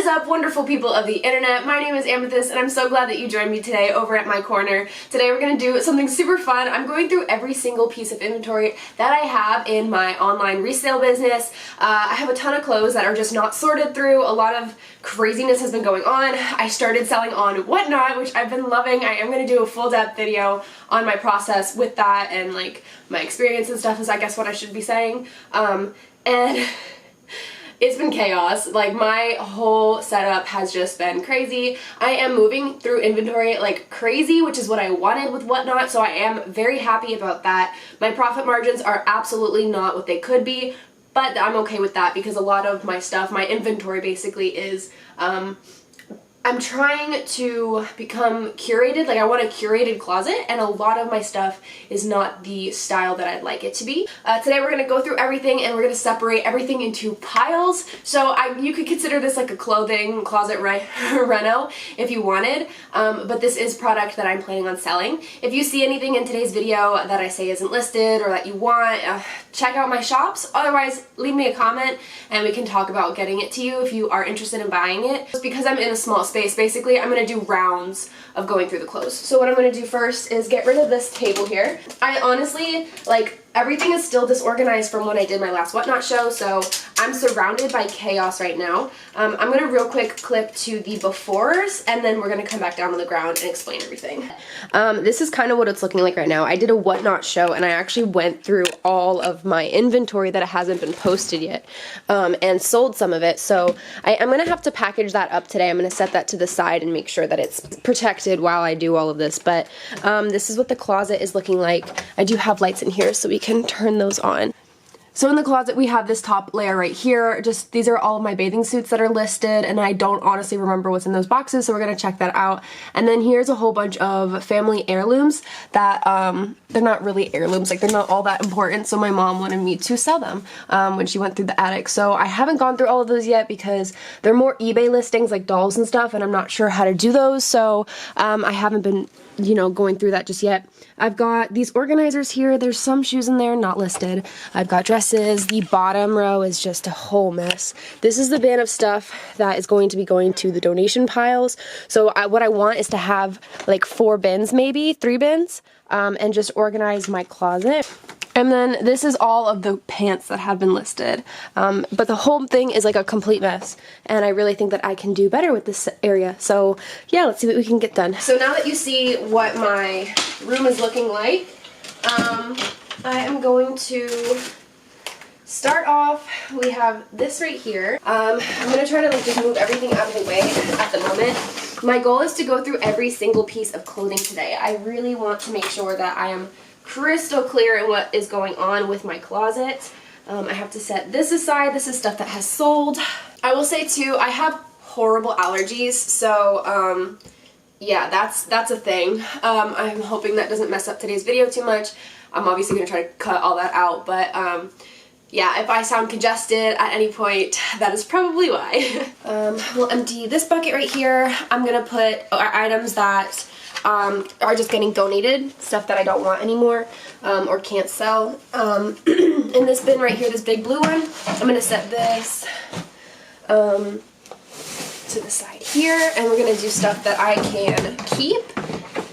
up, wonderful people of the internet? My name is Amethyst and I'm so glad that you joined me today over at my corner. Today we're going to do something super fun. I'm going through every single piece of inventory that I have in my online resale business. I have a ton of clothes that are just not sorted through. A lot of craziness has been going on. I started selling on Whatnot, which I've been loving. I am going to do a full depth video on my process with that and like my experience and stuff is I guess what I should be saying. And it's been chaos. Like, my whole setup has just been crazy. I am moving through inventory like crazy, which is what I wanted with Whatnot, so I am very happy about that. My profit margins are absolutely not what they could be, but I'm okay with that because a lot of my stuff, my inventory basically is, I'm trying to become curated. Like, I want a curated closet, and a lot of my stuff is not the style that I'd like it to be. Today we're going to go through everything, and we're going to separate everything into piles. So you could consider this like a clothing closet reno if you wanted, but this is product that I'm planning on selling. If you see anything in today's video that I say isn't listed or that you want, check out my shops. Otherwise, leave me a comment, and we can talk about getting it to you if you are interested in buying it. Just because I'm in a small space, basically I'm going to do rounds of going through the clothes. So what I'm going to do first is get rid of this table here. I honestly, like, everything is still disorganized from when I did my last Whatnot show, so I'm surrounded by chaos right now. I'm going to real quick clip to the befores, and then we're going to come back down on the ground and explain everything. This is kind of what it's looking like right now. I did a Whatnot show, and I actually went through all of my inventory that hasn't been posted yet, and sold some of it, so I'm going to have to package that up today. I'm going to set that to the side and make sure that it's protected while I do all of this, but this is what the closet is looking like. I do have lights in here, so we can turn those on. So in the closet we have this top layer right here. Just these are all of my bathing suits that are listed, and I don't honestly remember what's in those boxes, so we're gonna check that out. And then here's a whole bunch of family heirlooms that they're not really heirlooms, like they're not all that important, so my mom wanted me to sell them when she went through the attic. So I haven't gone through all of those yet because they're more eBay listings like dolls and stuff, and I'm not sure how to do those, so I haven't been, you know, going through that just yet. I've got these organizers here. There's some shoes in there not listed. I've got dresses. The bottom row is just a whole mess. This is the bin of stuff that is going to be going to the donation piles. So what I want is to have like 4 bins, maybe 3 bins, and just organize my closet. And then this is all of the pants that have been listed, but the whole thing is like a complete mess, and I really think that I can do better with this area. So yeah, let's see what we can get done. So now that you see what my room is looking like, I am going to start off. We have this right here. I'm going to try to like just move everything out of the way at the moment. My goal is to go through every single piece of clothing today. I really want to make sure that I am crystal clear in what is going on with my closet. I have to set this aside. This is stuff that has sold. I will say too, I have horrible allergies, so yeah, that's a thing. I'm hoping that doesn't mess up today's video too much. I'm obviously gonna try to cut all that out, but yeah, if I sound congested at any point, that is probably why. We'll empty this bucket right here. I'm gonna put our items that are just getting donated, stuff that I don't want anymore or can't sell. In this bin right here, this big blue one, I'm going to set this to the side here, and we're going to do stuff that I can keep.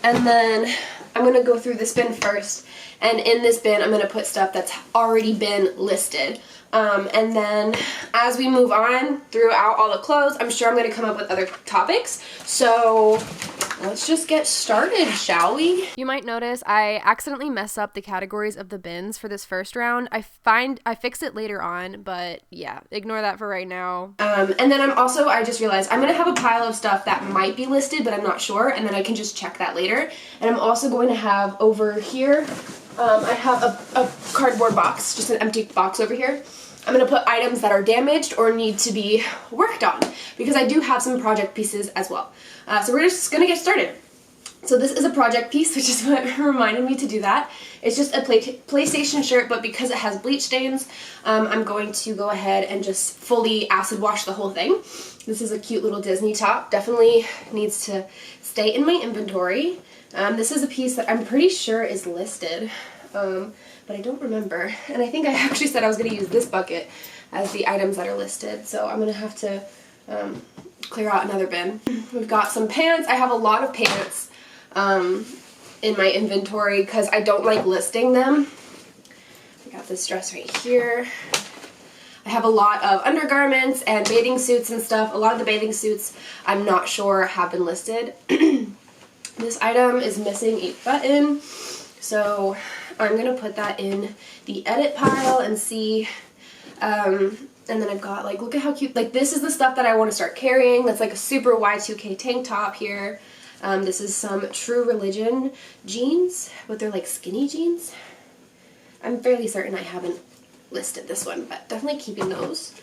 And then I'm going to go through this bin first, and in this bin I'm going to put stuff that's already been listed. And then as we move on throughout all the clothes, I'm sure I'm going to come up with other topics. So let's just get started, shall we? You might notice I accidentally mess up the categories of the bins for this first round. I fix it later on, but yeah, ignore that for right now. And then I just realized I'm going to have a pile of stuff that might be listed, but I'm not sure, and then I can just check that later. And I'm also going to have over here, I have a cardboard box, just an empty box over here. I'm going to put items that are damaged or need to be worked on, because I do have some project pieces as well. So we're just going to get started. So this is a project piece, which is what reminded me to do that. It's just a PlayStation shirt, but because it has bleach stains, I'm going to go ahead and just fully acid wash the whole thing. This is a cute little Disney top. Definitely needs to stay in my inventory. This is a piece that I'm pretty sure is listed. But I don't remember. And I think I actually said I was going to use this bucket as the items that are listed. So I'm going to have to clear out another bin. We've got some pants. I have a lot of pants in my inventory because I don't like listing them. I got this dress right here. I have a lot of undergarments and bathing suits and stuff. A lot of the bathing suits I'm not sure have been listed. This item is missing a button, so I'm gonna put that in the edit pile and see. And then I've got, like, look at how cute, like, this is the stuff that I want to start carrying. That's like a super Y2K tank top here. This is some True Religion jeans, but they're like skinny jeans. I'm fairly certain I haven't listed this one, but definitely keeping those.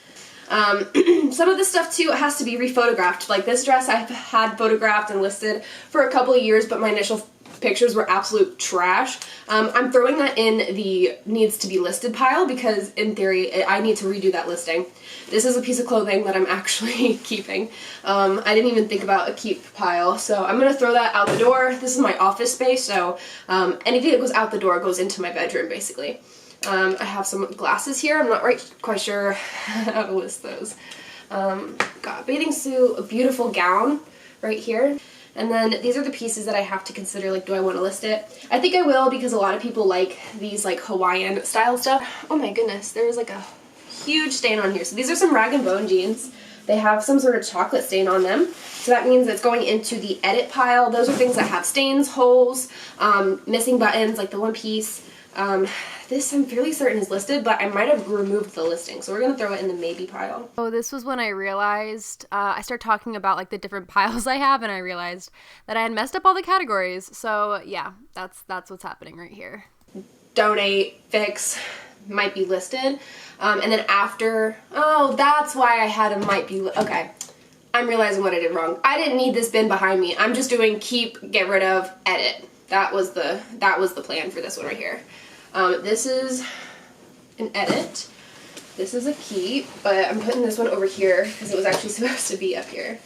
Some of this stuff too has to be rephotographed. Like this dress I've had photographed and listed for a couple of years, but my initial pictures were absolute trash. I'm throwing that in the needs to be listed pile because in theory I need to redo that listing. This is a piece of clothing that I'm actually keeping. I didn't even think about a keep pile, so I'm gonna throw that out the door. This is my office space, so anything that goes out the door goes into my bedroom basically. I have some glasses here. I'm not quite sure how to list those. Got a bathing suit, a beautiful gown right here. And then these are the pieces that I have to consider, like, do I want to list it? I think I will because a lot of people like these, like, Hawaiian style stuff. Oh my goodness, there's like a huge stain on here. So these are some Rag & Bone jeans. They have some sort of chocolate stain on them. So that means it's going into the edit pile. Those are things that have stains, holes, missing buttons, like the one piece. This I'm fairly certain is listed, but I might have removed the listing, so we're gonna throw it in the maybe pile. Oh, this was when I realized, I started talking about like the different piles I have, and I realized that I had messed up all the categories. So yeah, that's what's happening right here. Donate, fix, might be listed, and then after, oh, that's why I had a might be, okay. I'm realizing what I did wrong. I didn't need this bin behind me. I'm just doing keep, get rid of, edit. That was the plan for this one right here. This is an edit. This is a keep, but I'm putting this one over here because it was actually supposed to be up here.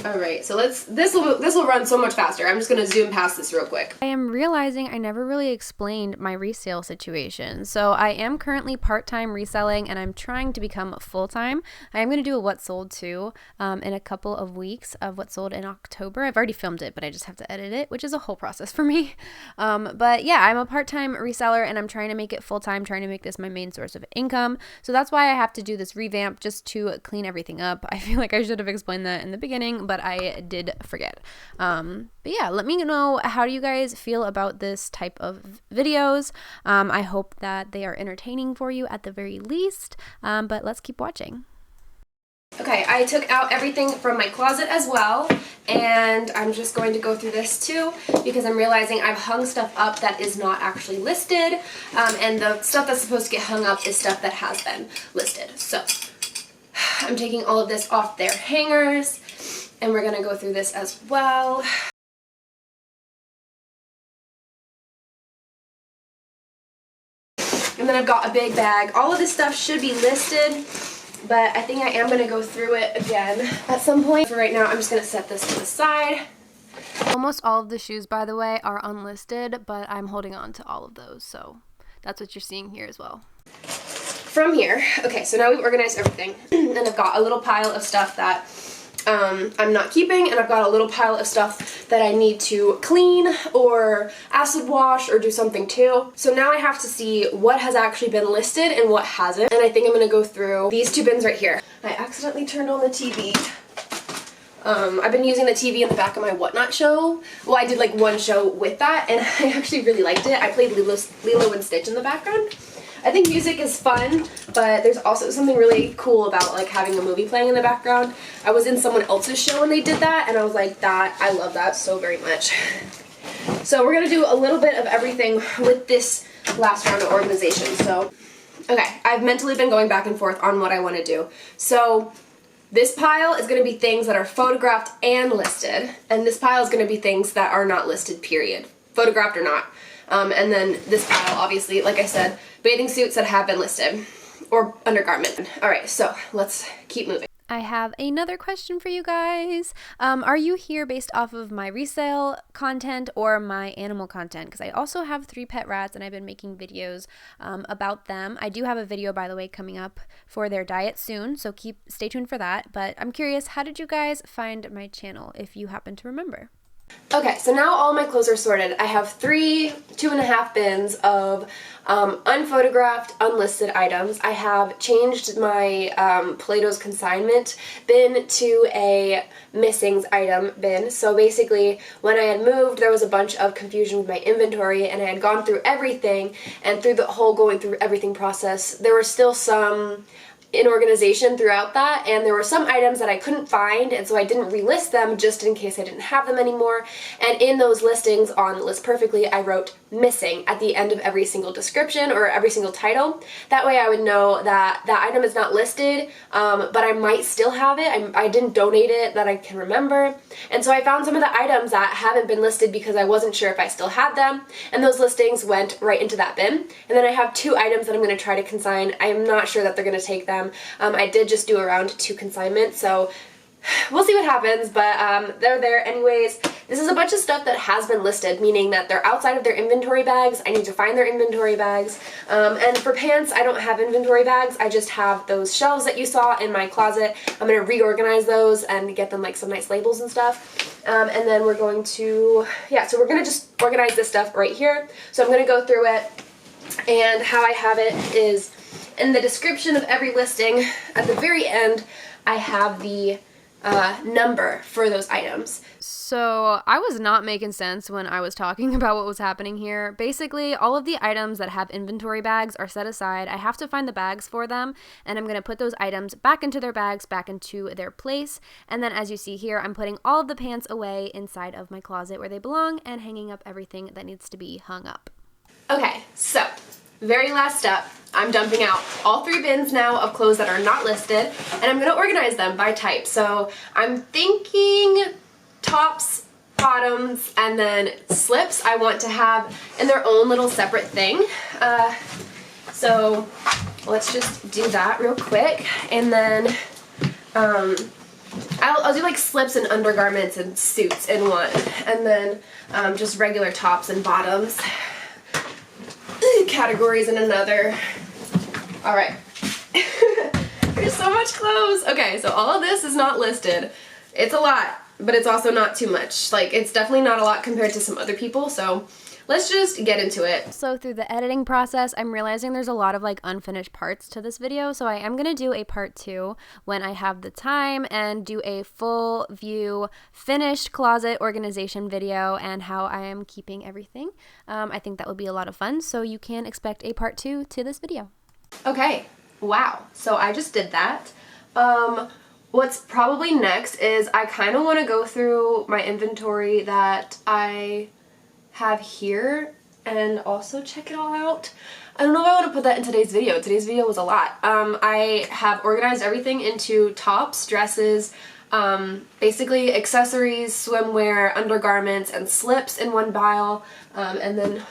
Alright, so this will run so much faster. I'm just going to zoom past this real quick. I am realizing I never really explained my resale situation. So I am currently part-time reselling and I'm trying to become full-time. I am going to do a what sold too in a couple of weeks of what sold in October. I've already filmed it, but I just have to edit it, which is a whole process for me. But yeah, I'm a part-time reseller and I'm trying to make it full-time, trying to make this my main source of income. So that's why I have to do this revamp just to clean everything up. I feel like I should have explained that in the beginning, but I did forget. But yeah, let me know, how do you guys feel about this type of videos? I hope that they are entertaining for you at the very least, but let's keep watching. Okay, I took out everything from my closet as well, and I'm just going to go through this too because I'm realizing I've hung stuff up that is not actually listed, and the stuff that's supposed to get hung up is stuff that has been listed. So I'm taking all of this off their hangers, and we're gonna go through this as well. And then I've got a big bag. All of this stuff should be listed, but I think I am gonna go through it again at some point. For right now, I'm just gonna set this to the side. Almost all of the shoes, by the way, are unlisted, but I'm holding on to all of those, so that's what you're seeing here as well. From here, okay, so now we've organized everything, and I've got a little pile of stuff that I'm not keeping, and I've got a little pile of stuff that I need to clean or acid wash or do something to. So now I have to see what has actually been listed and what hasn't, and I think I'm going to go through these two bins right here. I accidentally turned on the TV. I've been using the TV in the back of my Whatnot show. Well, I did like one show with that, and I actually really liked it. I played Lilo and Stitch in the background. I think music is fun, but there's also something really cool about like having a movie playing in the background. I was in someone else's show when they did that, and I was like, I love that so very much. So we're gonna do a little bit of everything with this last round of organization. So, okay, I've mentally been going back and forth on what I want to do. So this pile is going to be things that are photographed and listed, and this pile is going to be things that are not listed, period, photographed or not. And then this pile, obviously, like I said, bathing suits that have been listed, or undergarment. Alright, so let's keep moving. I have another question for you guys. Are you here based off of my resale content or my animal content? Because I also have 3 pet rats and I've been making videos about them. I do have a video, by the way, coming up for their diet soon, so stay tuned for that. But I'm curious, how did you guys find my channel, if you happen to remember? Okay, so now all my clothes are sorted. I have 3 2.5 bins of unphotographed, unlisted items. I have changed my Plato's consignment bin to a missings item bin. So basically, when I had moved, there was a bunch of confusion with my inventory, and I had gone through everything, and through the whole going through everything process, there were still some inorganization throughout that, and there were some items that I couldn't find, and so I didn't relist them just in case I didn't have them anymore. And in those listings on List Perfectly, I wrote missing at the end of every single description or every single title. That way I would know that that item is not listed, but I might still have it. I didn't donate it that I can remember. And so I found some of the items that haven't been listed because I wasn't sure if I still had them, and those listings went right into that bin. And then I have 2 items that I'm going to try to consign. I am not sure that they're going to take them. I did just do around 2 consignments, so we'll see what happens, but they're there anyways. This is a bunch of stuff that has been listed, meaning that they're outside of their inventory bags. I need to find their inventory bags. And for pants, I don't have inventory bags. I just have those shelves that you saw in my closet. I'm going to reorganize those and get them like some nice labels and stuff. And then we're going to, so we're going to just organize this stuff right here. So I'm going to go through it, and how I have it is in the description of every listing. At the very end, I have the number for those items. So I was not making sense when I was talking about what was happening here. Basically, all of the items that have inventory bags are set aside. I have to find the bags for them, and I'm going to put those items back into their bags, back into their place. And then as you see here, I'm putting all of the pants away inside of my closet where they belong and hanging up everything that needs to be hung up. Okay, so very last step. I'm dumping out all 3 bins now of clothes that are not listed, and I'm going to organize them by type. So I'm thinking tops, bottoms, and then slips I want to have in their own little separate thing. So let's just do that real quick, and then I'll do like slips and undergarments and suits in one, and then just regular tops and bottoms categories in another. All right. There's so much clothes. Okay, so all of this is not listed. It's a lot, but it's also not too much. Like, it's definitely not a lot compared to some other people, so let's just get into it. So through the editing process, I'm realizing there's a lot of like unfinished parts to this video, so I am going to do a part 2 when I have the time and do a full view finished closet organization video and how I am keeping everything. I think that would be a lot of fun, so you can expect a part 2 to this video. Okay, wow, so I just did that. What's probably next is I kind of want to go through my inventory that I have here and also check it all out. I don't know if I want to put that in today's video. Today's video was a lot. I have organized everything into tops, dresses, basically accessories, swimwear, undergarments, and slips in one pile, and then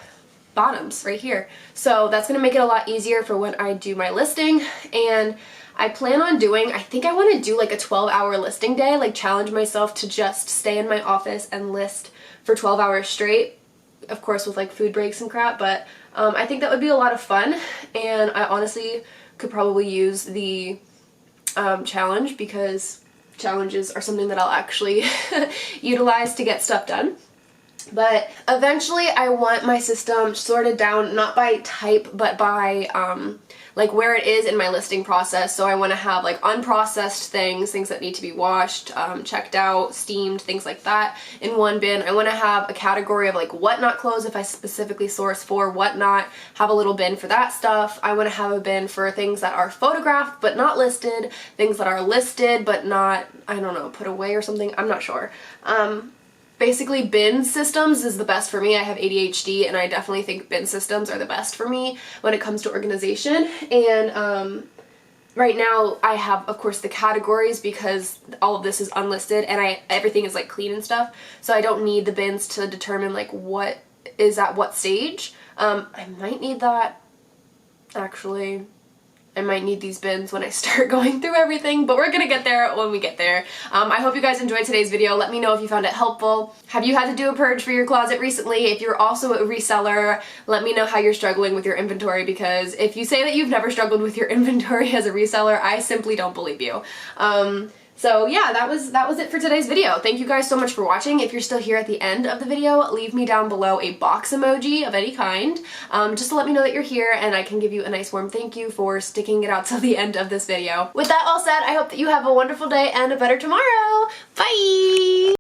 bottoms right here. So that's going to make it a lot easier for when I do my listing. And I plan on doing, I think I want to do like a 12-hour listing day, like challenge myself to just stay in my office and list for 12 hours straight, of course with like food breaks and crap, but I think that would be a lot of fun, and I honestly could probably use the challenge, because challenges are something that I'll actually utilize to get stuff done. But eventually I want my system sorted down, not by type, but by like where it is in my listing process. So I want to have like unprocessed things that need to be washed, checked out, steamed, things like that in one bin. I want to have a category of like whatnot clothes if I specifically source for whatnot, have a little bin for that stuff. I want to have a bin for things that are photographed but not listed, things that are listed but not, I don't know, put away or something, I'm not sure. Basically, bin systems is the best for me. I have ADHD, and I definitely think bin systems are the best for me when it comes to organization. And right now I have, of course, the categories, because all of this is unlisted and everything is like clean and stuff. So I don't need the bins to determine like what is at what stage. I might need that actually I might need these bins when I start going through everything, but we're gonna get there when we get there. I hope you guys enjoyed today's video. Let me know if you found it helpful. Have you had to do a purge for your closet recently? If you're also a reseller, let me know how you're struggling with your inventory, because if you say that you've never struggled with your inventory as a reseller, I simply don't believe you. So yeah, that was it for today's video. Thank you guys so much for watching. If you're still here at the end of the video, leave me down below a box emoji of any kind, just to let me know that you're here and I can give you a nice warm thank you for sticking it out till the end of this video. With that all said, I hope that you have a wonderful day and a better tomorrow. Bye!